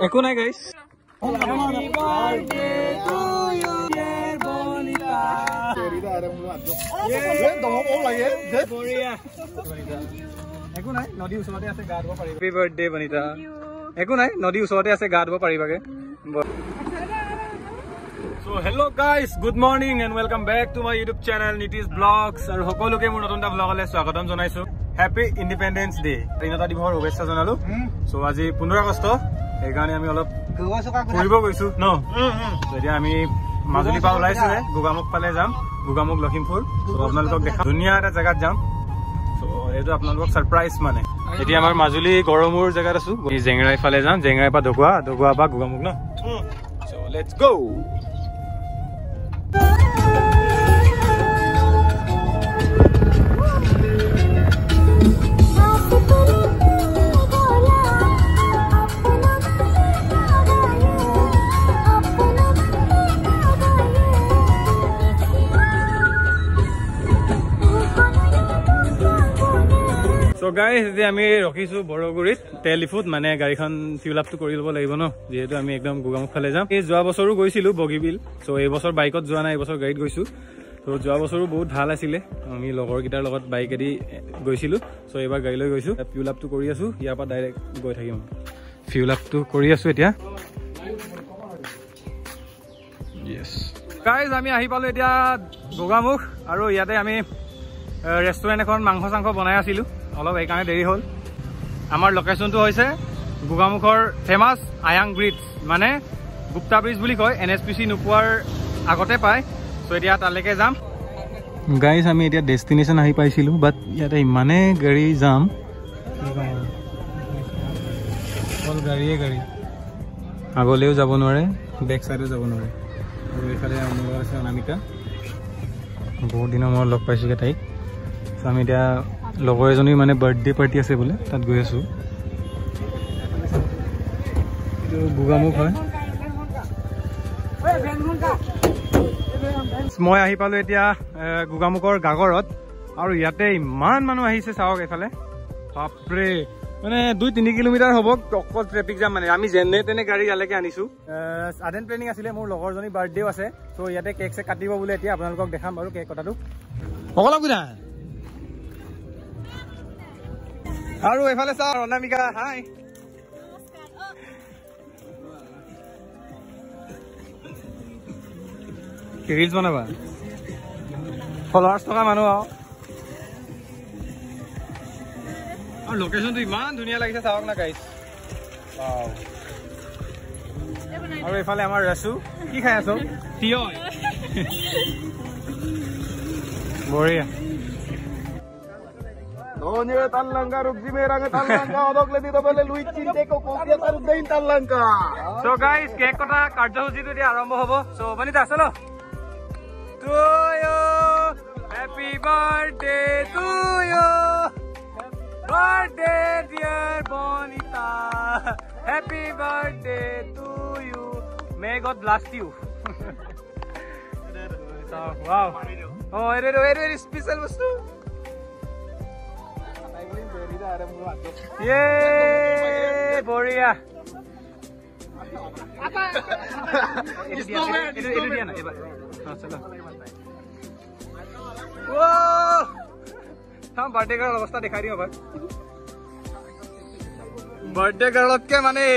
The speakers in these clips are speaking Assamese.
একো নাই গাইস একো নাই নদীৰ ওচৰতে আছে গা ধুব পাৰিবা হেপী বাৰ্থডে বনিতা একো নাই নদীৰ ওচৰতে আছে গা ধুব পাৰিবাগে So hello guys, good morning and welcome back to my YouTube channel Nitish Vlogs aru hokoloke mur notun ta vlog le swagatam janaisu. Happy Independence Day. Rinata dibor obesha janalu. So aji 15 August ei gane ami olop puribo goisu no. So etia ami Majuli pa ulaisu he Gugamuk pale jam. Gugamuk Lakhimpur. So apnalok dekha dunia eta jagat jam. So etu apnalok surprise mane. Etia amar Majuli Goromur jagat asu. Ei Jengrai pale jam. Jengrai pa Dogua ba Gugamuk no. So let's go. So guys, আমি ৰখিছো বৰগুৰিত টেলিফুড মানে গাড়ীখন ফিউল আপটো কৰি ল'ব লাগিব ন যেহেতু আমি একদম গুগামুখ ফালে যাম এই যোৱা বছৰো গৈছিলো বগীবিল সো এই বছৰ বাইকত যোৱা নাই এই বছৰ গাড়ীত গৈছো তো যোৱা বছৰো বহুত ভাল আছিলে আমি লগৰ গিটাৰ লগত বাইকেদি গৈছিলো সো এবাৰ গাড়ী লৈ গৈছো ফিউল আপটো কৰি আছো ইয়াৰ পৰা ডাইৰেক্ট গৈ থাকিম ফিউল আপটো কৰি আছো এতিয়া yes guys আমি আহি পালো এতিয়া গুগামুখ আৰু ইয়াতে আমি ৰেষ্টুৰেন্ট এখন মাংস চাংস বনাই আছিলো অলপ এই কাৰণে দেৰি হ'ল আমাৰ লোকেশনটো হৈছে গুগামুখৰ ফেমাস আয়াং ব্ৰিজ মানে গুপ্তা ব্ৰিজ বুলি কয় এনএসপিসি নোপোৱাৰ আগতে পায় সো এতিয়া তালৈকে যাম গাইস আমি এতিয়া ডেস্টিনেশন আহি পাইছিলো বাট ইয়াতে ইমানে গাড়ী যাম অল গাড়ীয়ে গাড়ী আগলেও যাব নোৱাৰে বেক সাইডেও যাব নোৱাৰে আৰু এফালে আমাৰ আছে অনামিকা বহুত দিনৰ মই লগ পাইছোগে তাইক সো আমি এতিয়া লগৰ এজনী মানে বাৰ্থডে পাৰ্টি আছে বোলে তাত গৈ আছো এইটো গুগামুখ হয় মই আহি পালো এতিয়া গুগামুখৰ গাগৰত আৰু ইয়াতে ইমান মানুহ আহিছে চাওক এফালে বাপৰে মানে 2-3 কিলোমিটাৰ হ'ব অকল ট্ৰেফিক জাম মানে আমি যেনে তেনে গাড়ী ইয়ালৈকে আনিছো সাডেন প্লেনিং আছিলে মোৰ লগৰজনী বাৰ্থডেও আছে সো ইয়াতে কেক চেক কাটিব বোলে এতিয়া আপোনালোকক দেখাম বাৰু কেক কটাটো অকলক গুনা আৰু এফালে চা অনামিকা হাই ৰিলছ বনাবা ফলোৱাৰ্ছ থকা মানুহ আৰু লোকেশনটো ইমান ধুনীয়া লাগিছে চাওক না গাইছ ওয়াও আৰু এফালে আমাৰ ৰাসু কি খাই আছো তিয় বঢ়িয়া Donye Talangka Rugji Meranga Talangka odok le dito bale Luis Chinte ko kopia taru dein Talangka. So guys, cake kota karjasuchi tu dia arambo hobo. So Bonita chalo. To you. Happy birthday to you. Birthday dear Bonita. Happy birthday to you. May God bless you. So wow. Oh, very special bostu. Yeay, Boria. Apa? Itu dia nak, hebat. Salah. Wow. Ham birthday girl अवस्था दिखा रही हो भाई. Birthday girl के माने.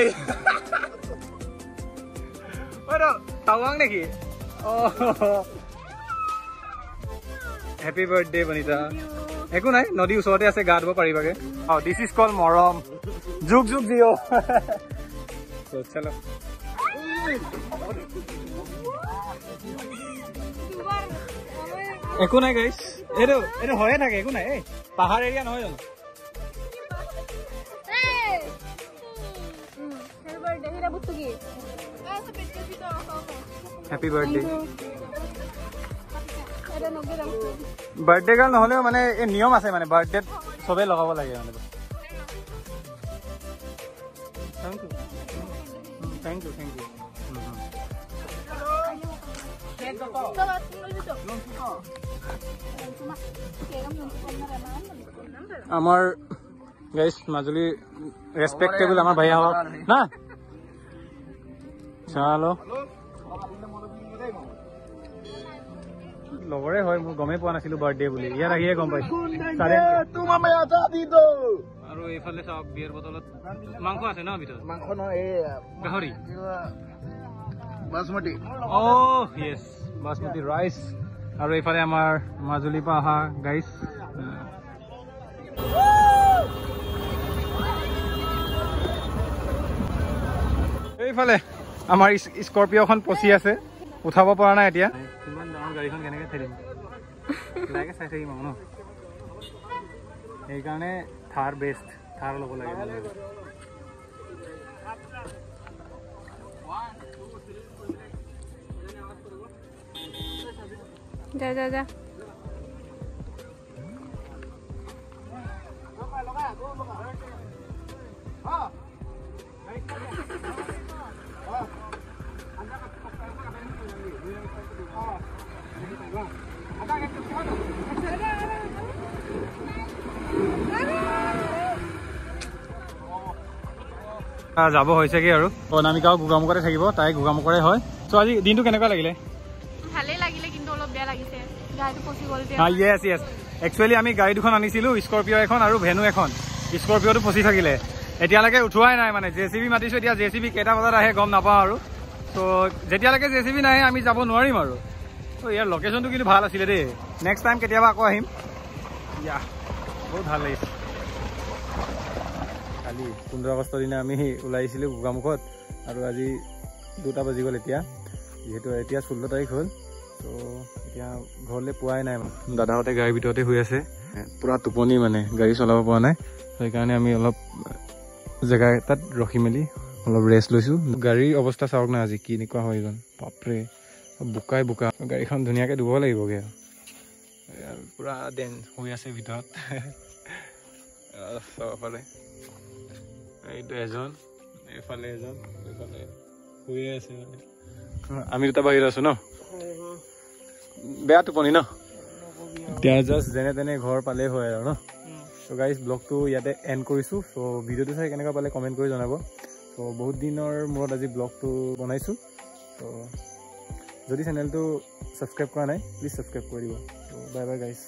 Waduh, tawang nih. Oh. Happy birthday Bonita. একো নাই নদী ওচৰতে আছে গা ধুব পাৰিবাগে দিস ইজ কল মৰম যুগ যুগ জিও তো চলো একো নাই গাইস এটো হয়ে থাকে একো নাই এই পাহাৰ এৰিয়া নহয় জানো হ্যাপি বাৰ্থডে বাৰ্থডে গাৰ্ল নহলেও মানে এই নিয়ম আছে মানে বাৰ্থডে সবে লগাব লাগে মানে থ্যাংক ইউ আমাৰ গাইস মাজুলী ৰেসপেক্টেবল আমাৰ ভাইয়া হওক না চলো লগৰে হয় মই গমেই পোৱা নাছিলো বাৰ্থডে বুলি ইয়াত আহিয়ে গম পাইছো আৰু এইফালে চাওক বিয়েৰ বটলত মাংস আছে ন ভিতৰত মাংস নহয় এই গাহৰি বাসমতি ইয়েছ বাসমতি ৰাইচ আৰু এইফালে আমাৰ মাজুলীৰ পৰা অহা গাইছ এইফালে আমাৰ স্কৰপিঅ'খন পচি আছে উঠাব পৰা নাই এতিয়া কিমান ডাঙৰ গাড়ীখন কেনেকৈ ঠেলিম লাগে চাই থাকিম ন সেইকাৰণে থাৰ বেষ্ট থাৰ ল'ব লাগে যা যা যা যাব হৈছেগে আৰু অনামিকাও গোগামুখতে থাকিব তাই গোগামুখৰে হয় চ' আজি দিনটো কেনেকুৱা লাগিলে ভালেই লাগিলে কিন্তু অলপ বেয়া লাগিছে গাড়ীটো পচি গ'ল য়েছ য়েছ একচুৱেলি আমি গাড়ী দুখন আনিছিলোঁ স্কৰপিঅ' এখন আৰু ভেনু এখন স্কৰপিঅ'টো পচি থাকিলে এতিয়ালৈকে উঠোৱাই নাই মানে JCB মাতিছোঁ এতিয়া JCB কেইটা বজাত আহে গম নাপাওঁ আৰু ত' যেতিয়ালৈকে JCB নাহে আমি যাব নোৱাৰিম আৰু ত' ইয়াৰ লোকেশ্যনটো কিন্তু ভাল আছিলে দেই নেক্সট টাইম কেতিয়াবা আকৌ আহিম ইয়া বহুত ভাল লাগিছে কালি 15 আগষ্টৰ দিনা আমি ওলাইছিলোঁ গোগামুখত আৰু আজি 2টা বাজি গ'ল এতিয়া যিহেতু এতিয়া 16 তাৰিখ হ'ল ত' এতিয়া ঘৰলৈ পোৱাই নাই মানে দাদাহঁতে গাড়ীৰ ভিতৰতে শুই আছে পূৰা টোপনি মানে গাড়ী চলাব পৰা নাই সেইকাৰণে আমি অলপ জেগা এটাত ৰখি মেলি অলপ ৰেষ্ট লৈছোঁ গাড়ীৰ অৱস্থা চাওক না আজি কেনেকুৱা হৈ গ'ল বাপৰে বোকাই বোকা গাড়ীখন ধুনীয়াকৈ ধুব লাগিবগৈ আৰু পূৰা দেন শুই আছে ভিতৰত চাবফালে এইটো এজন এইফালে এজন এইফালে শুয়ে আছে মানে আমি দুটা বাহিৰত আছো ন বেয়া টোপনি ন এতিয়া জাষ্ট যেনে তেনে ঘৰ পালেই হয় আৰু ন চ' গাইজ ব্লগটো ইয়াতে এণ্ড কৰিছোঁ চ' ভিডিঅ'টো চাই কেনেকুৱা পালে কমেণ্ট কৰি জনাব চ' বহুত দিনৰ মূৰত আজি ব্লগটো বনাইছোঁ চ' যদি চেনেলটো ছাবস্ক্ৰাইব কৰা নাই প্লিজ ছাবস্ক্ৰাইব কৰি দিব চ' বাই বাই গাইজ